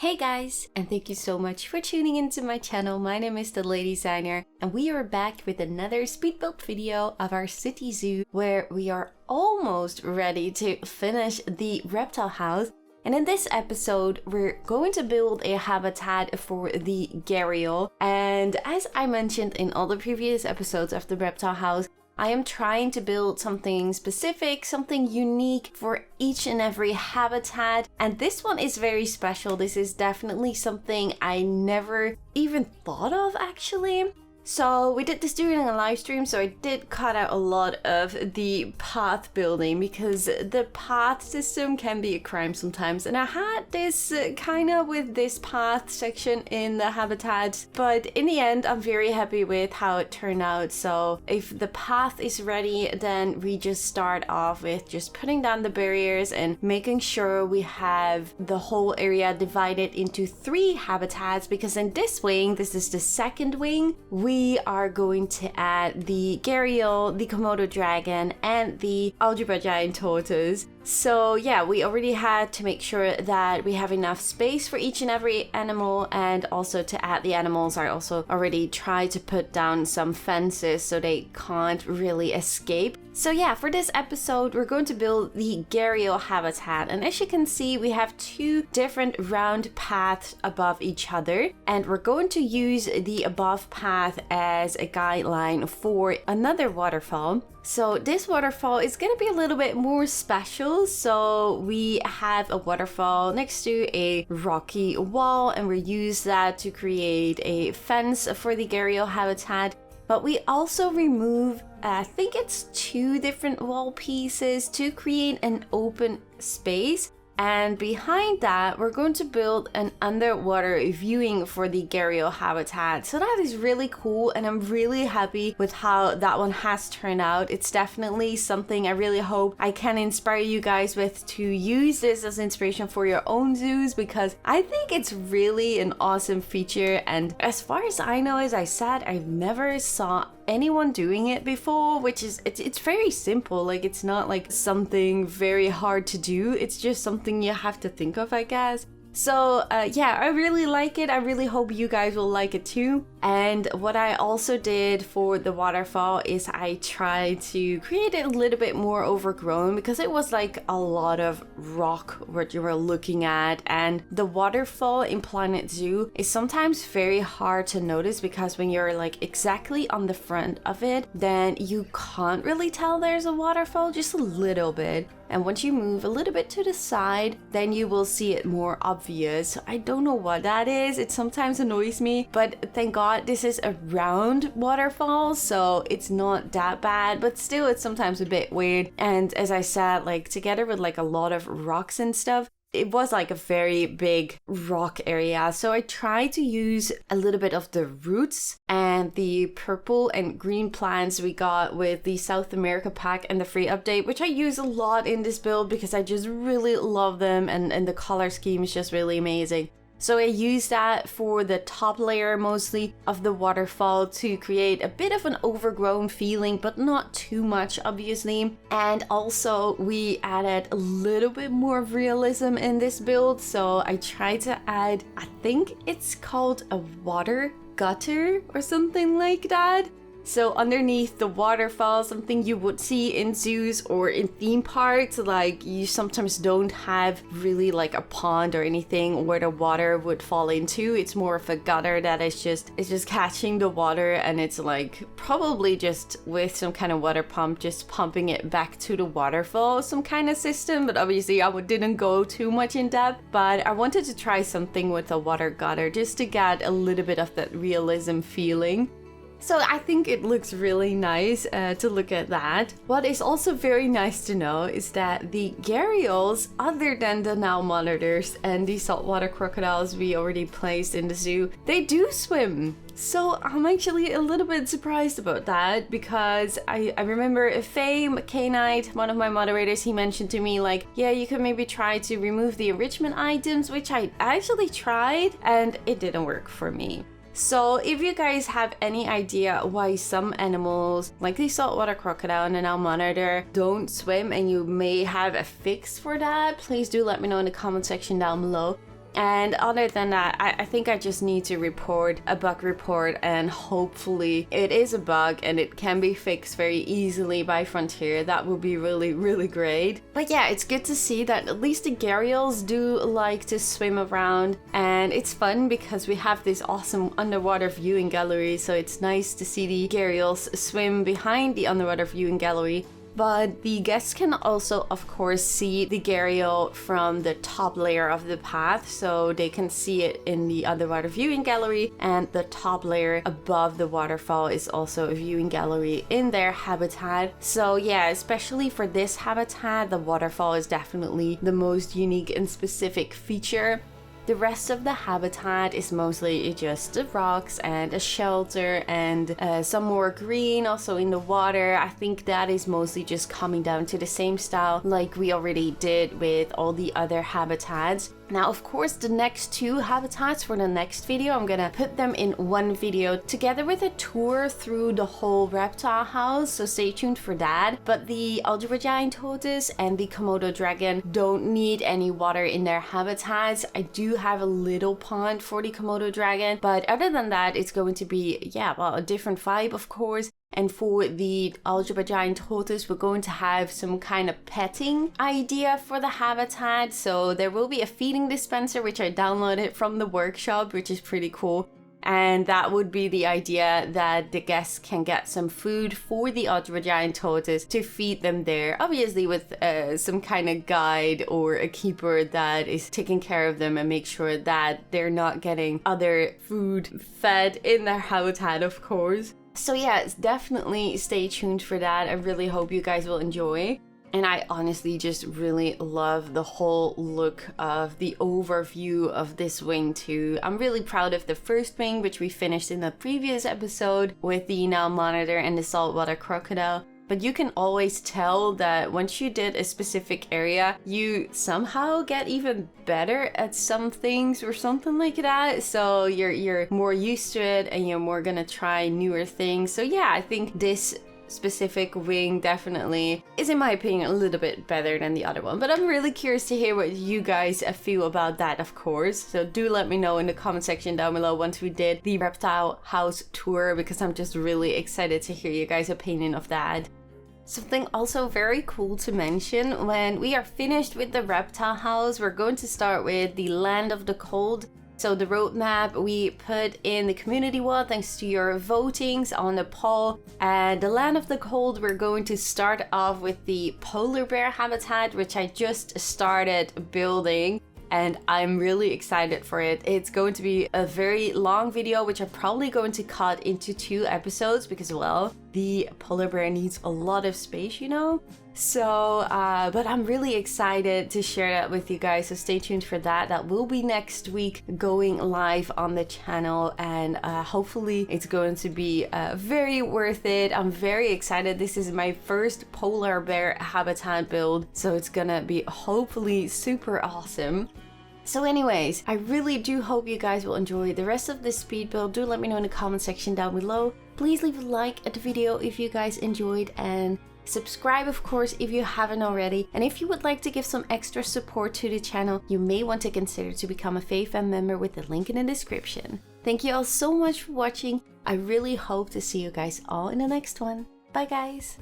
Hey guys, and thank you so much for tuning into my channel. My name is The Lady Designer, and we are back with another speed build video of our city zoo, where we are almost ready to finish the reptile house. And in this episode, we're going to build a habitat for the gharial. And as I mentioned in all the previous episodes of the reptile house, I am trying to build something specific, something unique for each and every habitat. And this one is very special. This is definitely something I never even thought of actually. So we did this during a live stream, so I did cut out a lot of the path building because the path system can be a crime sometimes. And I had this kind of with this path section in the habitat, but in the end, I'm very happy with how it turned out. So if the path is ready, then we just start off with just putting down the barriers and making sure we have the whole area divided into 3 habitats, because in this wing, this is the second wing, we are going to add the gharial, the Komodo dragon, and the algebra giant tortoise. So yeah, we already had to make sure that we have enough space for each and every animal, and also to add the animals, I also already tried to put down some fences so they can't really escape. So yeah, for this episode, we're going to build the gharial habitat. And as you can see, we have 2 different round paths above each other. And we're going to use the above path as a guideline for another waterfall. So this waterfall is going to be a little bit more special. So we have a waterfall next to a rocky wall, and we use that to create a fence for the gharial habitat. But we also remove, I think it's 2 different wall pieces to create an open space. And behind that, we're going to build an underwater viewing for the gharial habitat. So that is really cool, and I'm really happy with how that one has turned out. It's definitely something I really hope I can inspire you guys with, to use this as inspiration for your own zoos, because I think it's really an awesome feature. And as far as I know, as I said, I've never saw anyone doing it before, which is it's very simple. Like, it's not like something very hard to do, it's just something you have to think of, I guess. So yeah, I really like it. I really hope you guys will like it too. And what I also did for the waterfall is I tried to create it a little bit more overgrown, because it was like a lot of rock what you were looking at. And the waterfall in Planet Zoo is sometimes very hard to notice, because when you're like exactly on the front of it, then you can't really tell there's a waterfall, just a little bit. And once you move a little bit to the side, then you will see it more obvious. I don't know what that is. It sometimes annoys me, but thank God this is a round waterfall, so it's not that bad, but still it's sometimes a bit weird. And as I said, like together with like a lot of rocks and stuff, it was like a very big rock area. So I tried to use a little bit of the roots and the purple and green plants we got with the South America pack and the free update, which I use a lot in this build because I just really love them, and the color scheme is just really amazing. So I used that for the top layer mostly of the waterfall to create a bit of an overgrown feeling, but not too much obviously. And also we added a little bit more realism in this build. So I tried to add, I think it's called a water gutter or something like that. So underneath the waterfall, something you would see in zoos or in theme parks, like you sometimes don't have really like a pond or anything where the water would fall into. It's more of a gutter that is just catching the water, and it's like probably just with some kind of water pump, just pumping it back to the waterfall, some kind of system. But obviously I didn't go too much in depth, but I wanted to try something with a water gutter just to get a little bit of that realism feeling. So I think it looks really nice to look at that. What is also very nice to know is that the gharials, other than the now monitors and the saltwater crocodiles we already placed in the zoo, they do swim. So I'm actually a little bit surprised about that, because I remember Faye K-Knight, one of my moderators, he mentioned to me like, yeah, you could maybe try to remove the enrichment items, which I actually tried and it didn't work for me. So if you guys have any idea why some animals, like the saltwater crocodile and the Nile monitor, don't swim, and you may have a fix for that, please do let me know in the comment section down below. And other than that, I think I just need to report a bug report, and hopefully it is a bug and it can be fixed very easily by Frontier. That would be really, really great. But yeah, it's good to see that at least the gharials do like to swim around, and it's fun because we have this awesome underwater viewing gallery, so it's nice to see the gharials swim behind the underwater viewing gallery. But the guests can also, of course, see the gharial from the top layer of the path, so they can see it in the underwater viewing gallery, and the top layer above the waterfall is also a viewing gallery in their habitat. So yeah, especially for this habitat, the waterfall is definitely the most unique and specific feature. The rest of the habitat is mostly just the rocks and a shelter and some more green also in the water. I think that is mostly just coming down to the same style like we already did with all the other habitats. Now, of course, the next two habitats for the next video, I'm gonna put them in one video together with a tour through the whole reptile house, so stay tuned for that. But the algebra giant tortoise and the Komodo dragon don't need any water in their habitats. I do have a little pond for the Komodo dragon, but other than that, it's going to be, yeah, well, a different vibe, of course. And for the algebra giant tortoise, we're going to have some kind of petting idea for the habitat. So there will be a feeding dispenser, which I downloaded from the workshop, which is pretty cool. And that would be the idea, that the guests can get some food for the algebra giant tortoise to feed them there. Obviously with some kind of guide or a keeper that is taking care of them and make sure that they're not getting other food fed in their habitat, of course. So yeah, definitely stay tuned for that. I really hope you guys will enjoy. And I honestly just really love the whole look of the overview of this wing too. I'm really proud of the first wing, which we finished in the previous episode with the Nile monitor and the saltwater crocodile. But you can always tell that once you did a specific area, you somehow get even better at some things or something like that. So you're more used to it and you're more gonna try newer things. So yeah, I think this specific wing definitely is, in my opinion, a little bit better than the other one. But I'm really curious to hear what you guys feel about that, of course. So do let me know in the comment section down below once we did the reptile house tour, because I'm just really excited to hear you guys' opinion of that. Something also very cool to mention, when we are finished with the reptile house, we're going to start with the Land of the Cold. So the roadmap we put in the community wall thanks to your votings on the poll. And the Land of the Cold, we're going to start off with the polar bear habitat, which I just started building. And I'm really excited for it. It's going to be a very long video, which I'm probably going to cut into 2 episodes because, well, the polar bear needs a lot of space, you know? So, but I'm really excited to share that with you guys, so stay tuned for that. That will be next week, going live on the channel, and hopefully it's going to be very worth it. I'm very excited. This is my first polar bear habitat build, so it's gonna be hopefully super awesome. So anyways, I really do hope you guys will enjoy the rest of this speed build. Do let me know in the comment section down below. Please leave a like at the video if you guys enjoyed, and subscribe, of course, if you haven't already. And if you would like to give some extra support to the channel, you may want to consider to become a FaveFam member with the link in the description. Thank you all so much for watching. I really hope to see you guys all in the next one. Bye guys!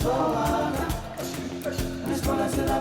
This one is a